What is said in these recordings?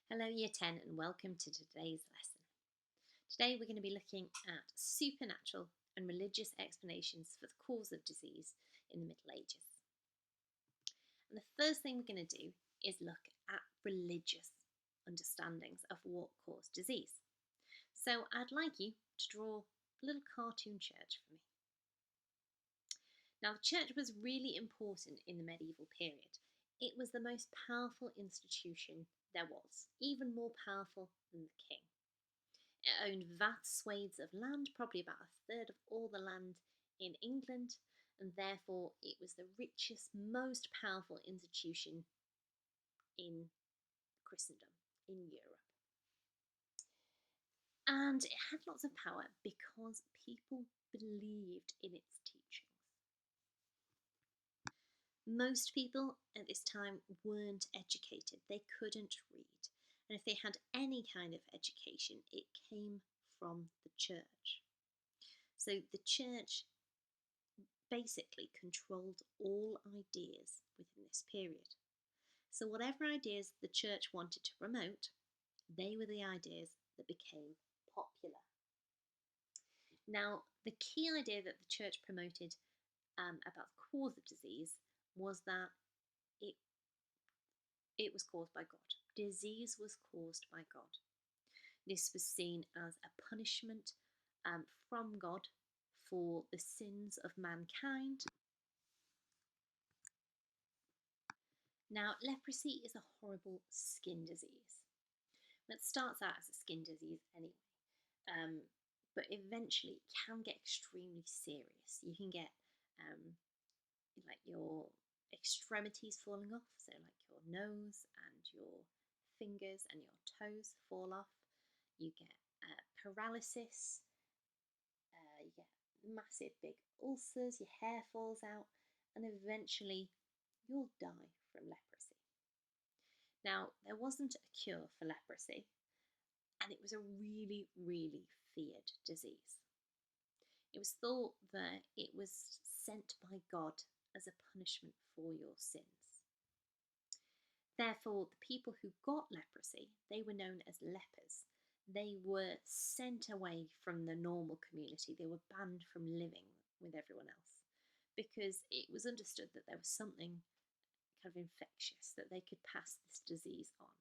Hello Year 10 and welcome to today's lesson. Today we're going to be looking at supernatural and religious explanations for the cause of disease in the Middle Ages. And the first thing we're going to do is look at religious understandings of what caused disease. So I'd like you to draw a little cartoon church for me. Now the church was really important in the medieval period. It was the most powerful institution there was, even more powerful than the king. It owned vast swathes of land, probably about a third of all the land in England, and therefore it was the richest, most powerful institution in Christendom, in Europe. And it had lots of power because people believed in its teachings. Most people at this time weren't educated, they couldn't read, and if they had any kind of education, it came from the church. So the church basically controlled all ideas within this period. So whatever ideas the church wanted to promote, they were the ideas that became popular. Now, the key idea that the church promoted about the cause of disease was that it was caused by God. Disease was caused by God. This was seen as a punishment from God for the sins of mankind. Now, leprosy is a horrible skin disease. It starts out as a skin disease anyway, but eventually it can get extremely serious. You can get like your extremities falling off, so like your nose and your fingers and your toes fall off. You get paralysis, you get massive big ulcers, your hair falls out, and eventually you'll die from leprosy. Now, there wasn't a cure for leprosy, and it was a really, really feared disease. It was thought that it was sent by God as a punishment for your sins. Therefore, the people who got leprosy, they were known as lepers. They were sent away from the normal community. They were banned from living with everyone else because it was understood that there was something kind of infectious, that they could pass this disease on.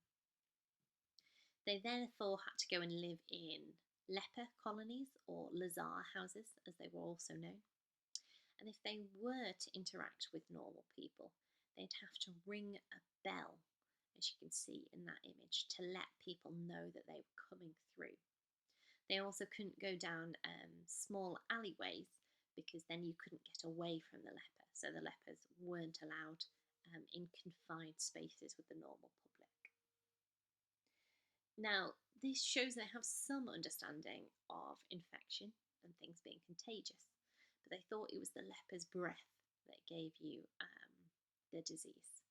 They therefore had to go and live in leper colonies, or lazar houses as they were also known. And if they were to interact with normal people, they'd have to ring a bell, as you can see in that image, to let people know that they were coming through. They also couldn't go down small alleyways because then you couldn't get away from the leper. So the lepers weren't allowed in confined spaces with the normal public. Now, this shows they have some understanding of infection and things being contagious, but they thought it was the leper's breath that gave you the disease.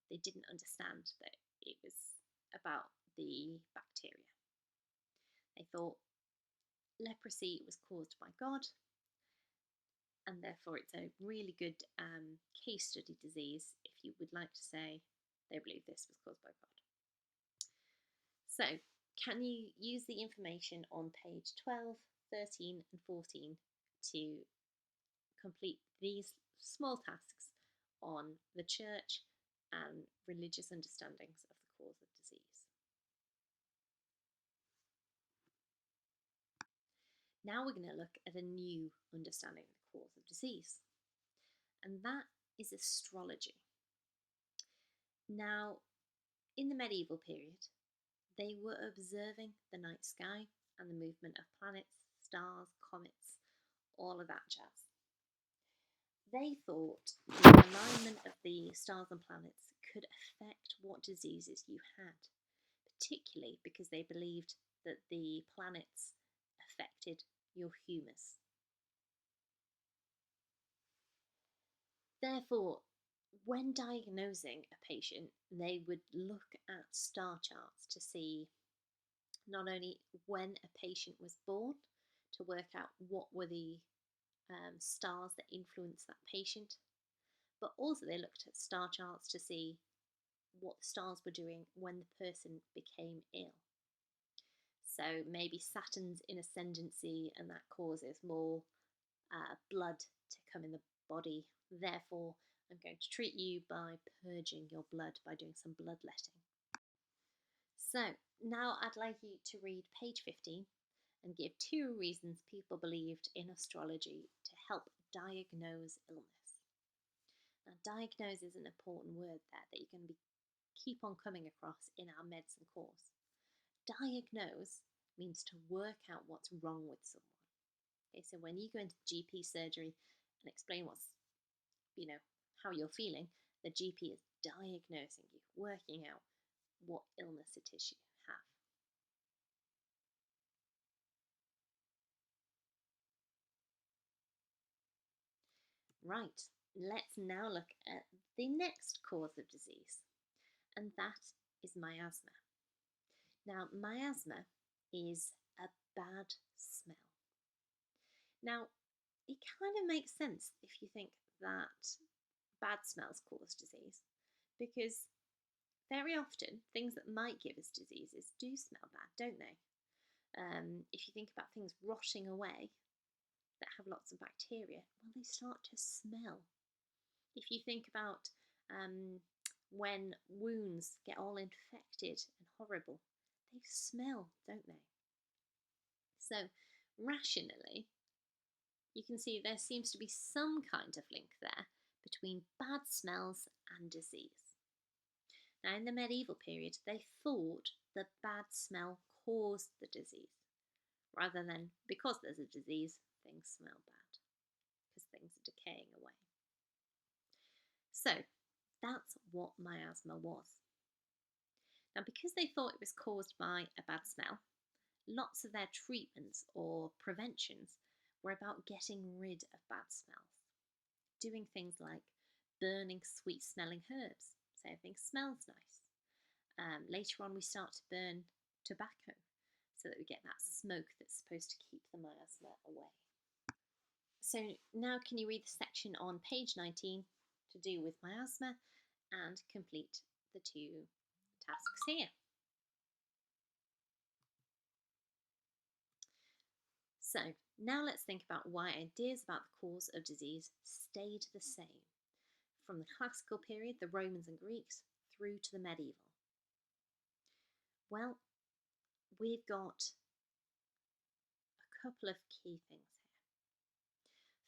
They didn't understand that it was about the bacteria. They thought leprosy was caused by God, and therefore it's a really good case study disease if you would like to say they believe this was caused by God. So, can you use the information on page 12, 13 and 14 to complete these small tasks on the church and religious understandings of the cause of disease? Now we're going to look at a new understanding of the cause of disease, and that is astrology. Now, in the medieval period, they were observing the night sky and the movement of planets, stars, comets, all of that jazz. They thought the alignment of the stars and planets could affect what diseases you had, particularly because they believed that the planets affected your humus. Therefore, when diagnosing a patient, they would look at star charts to see not only when a patient was born, to work out what were the stars that influenced that patient, but also they looked at star charts to see what the stars were doing when the person became ill. So maybe Saturn's in ascendancy, and that causes more blood to come in the body. Therefore, I'm going to treat you by purging your blood, by doing some bloodletting. So now I'd like you to read page 15 and give 2 reasons people believed in astrology to help diagnose illness. Now, diagnose is an important word there that you're going to keep on coming across in our medicine course. Diagnose means to work out what's wrong with someone. Okay, so when you go into GP surgery and explain how you're feeling, the GP is diagnosing you, working out what illness it is you have. Right, let's now look at the next cause of disease, and that is miasma. Now, miasma is a bad smell. Now, it kind of makes sense if you think that bad smells cause disease, because very often things that might give us diseases do smell bad, don't they? If you think about things rotting away that have lots of bacteria, well, they start to smell. If you think about when wounds get all infected and horrible, they smell, don't they? So, rationally, you can see there seems to be some kind of link there between bad smells and disease. Now, in the medieval period, they thought the bad smell caused the disease, rather than because there's a disease, things smell bad, because things are decaying away. So, that's what miasma was. Now, because they thought it was caused by a bad smell, lots of their treatments or preventions were about getting rid of bad smells, doing things like burning sweet smelling herbs, so everything smells nice. Later on, we start to burn tobacco so that we get that smoke that's supposed to keep the miasma away. So now can you read the section on page 19 to do with miasma and complete the 2 tasks here. So now let's think about why ideas about the cause of disease stayed the same from the classical period, the Romans and Greeks, through to the medieval. Well, we've got a couple of key things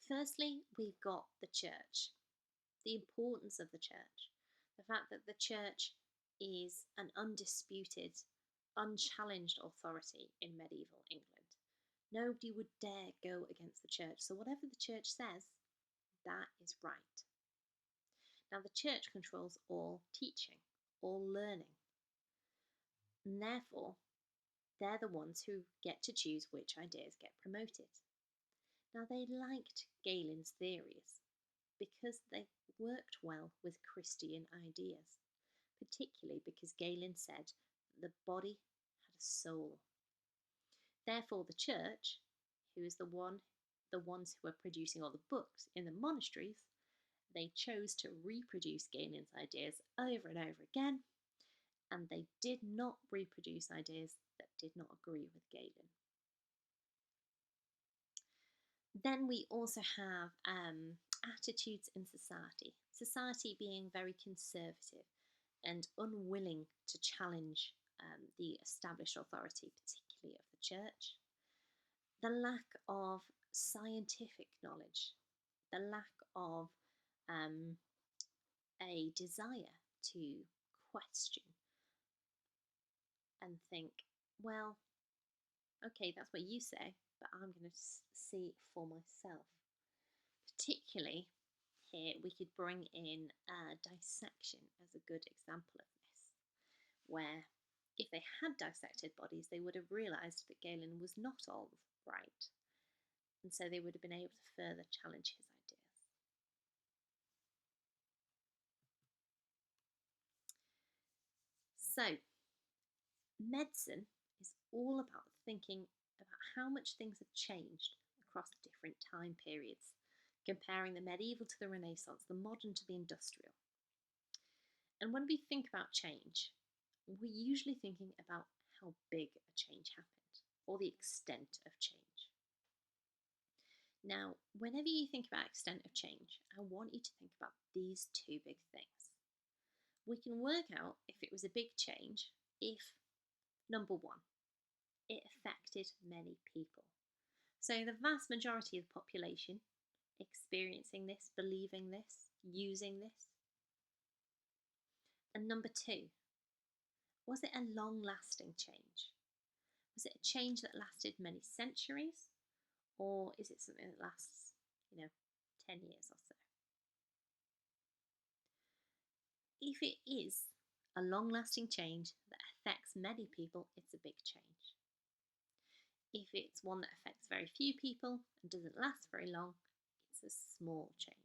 here. Firstly, we've got the church, the importance of the church, the fact that the church is an undisputed, unchallenged authority in medieval England. Nobody would dare go against the church, so whatever the church says, that is right. Now, the church controls all teaching, all learning, and therefore they're the ones who get to choose which ideas get promoted. Now, they liked Galen's theories because they worked well with Christian ideas, particularly because Galen said the body had a soul. Therefore, the church, who is the ones who are producing all the books in the monasteries, they chose to reproduce Galen's ideas over and over again, and they did not reproduce ideas that did not agree with Galen. Then we also have attitudes in society. Society being very conservative and unwilling to challenge the established authority, particularly of the church. The lack of scientific knowledge, the lack of a desire to question and think, well, okay, that's what you say, but I'm going to see for myself. Particularly here, we could bring in dissection as a good example of this, where if they had dissected bodies, they would have realised that Galen was not all right, and so they would have been able to further challenge his ideas. So, medicine is all about thinking about how much things have changed across different time periods, comparing the medieval to the Renaissance, the modern to the industrial. And when we think about change, we're usually thinking about how big a change happened or the extent of change. Now, whenever you think about extent of change, I want you to think about these two big things. We can work out if it was a big change if, number one, it affected many people. So the vast majority of the population experiencing this, believing this, using this. And number two, was it a long-lasting change? Was it a change that lasted many centuries? Or is it something that lasts, 10 years or so? If it is a long-lasting change that affects many people, it's a big change. If it's one that affects very few people and doesn't last very long, it's a small change.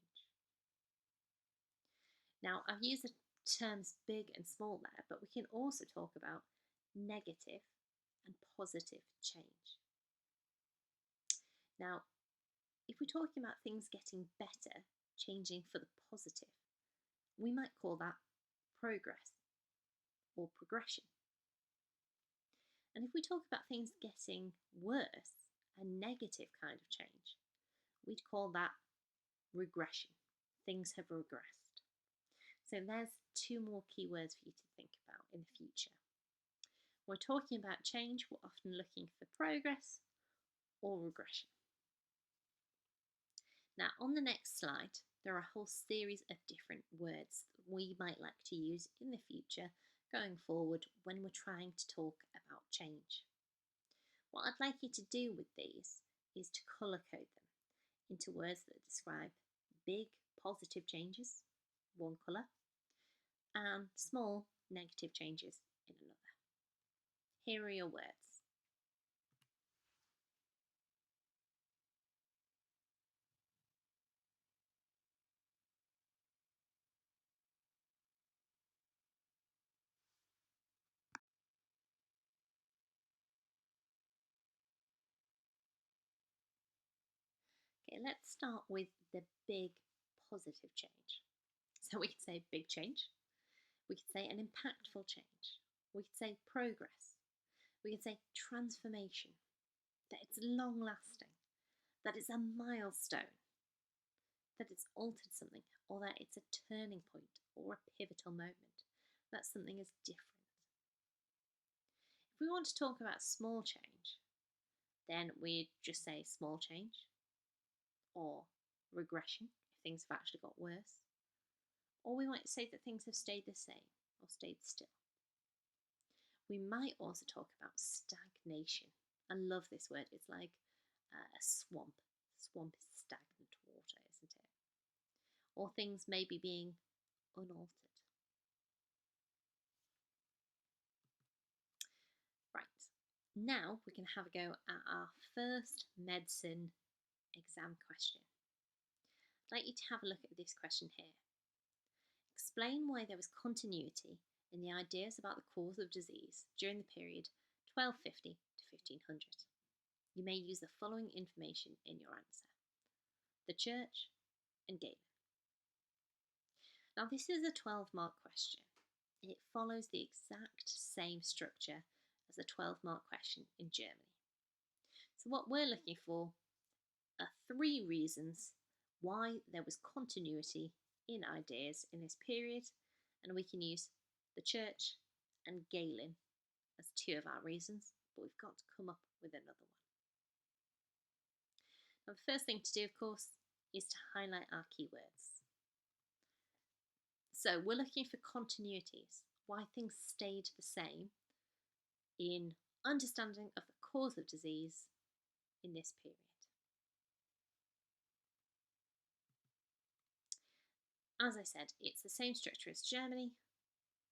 Now, I've used the terms big and small there, but we can also talk about negative and positive change. Now, if we're talking about things getting better, changing for the positive, we might call that progress or progression. And if we talk about things getting worse, a negative kind of change, we'd call that regression. Things have regressed. So there's two more key words for you to think about in the future. When we're talking about change, we're often looking for progress or regression. Now, on the next slide, there are a whole series of different words that we might like to use in the future going forward when we're trying to talk about change. What I'd like you to do with these is to colour code them into words that describe big positive changes, one colour, and small negative changes in another. Here are your words. Okay, let's start with the big positive change. So we could say big change, we could say an impactful change, we could say progress, we could say transformation, that it's long lasting, that it's a milestone, that it's altered something, or that it's a turning point or a pivotal moment, that something is different. If we want to talk about small change, then we'd just say small change, or regression if things have actually got worse, or we might say that things have stayed the same or stayed still. We might also talk about stagnation. I love this word. It's like a swamp. Swamp is stagnant water, isn't it? Or things maybe being unaltered. Right, now we can have a go at our first medicine exam question. I'd like you to have a look at this question here. Explain why there was continuity in the ideas about the cause of disease during the period 1250 to 1500. You may use the following information in your answer: the Church and Galen. Now, this is a 12-mark question. It follows the exact same structure as a 12-mark question in Germany. So what we're looking for are 3 reasons why there was continuity in ideas in this period, and we can use the Church and Galen as 2 of our reasons, but we've got to come up with another one. Now, the first thing to do, of course, is to highlight our keywords. So we're looking for continuities, why things stayed the same in understanding of the cause of disease in this period. As I said, it's the same structure as Germany,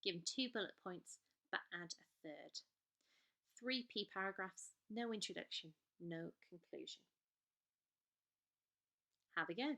given 2 bullet points, but add a third. 3 P paragraphs, no introduction, no conclusion. Have a go.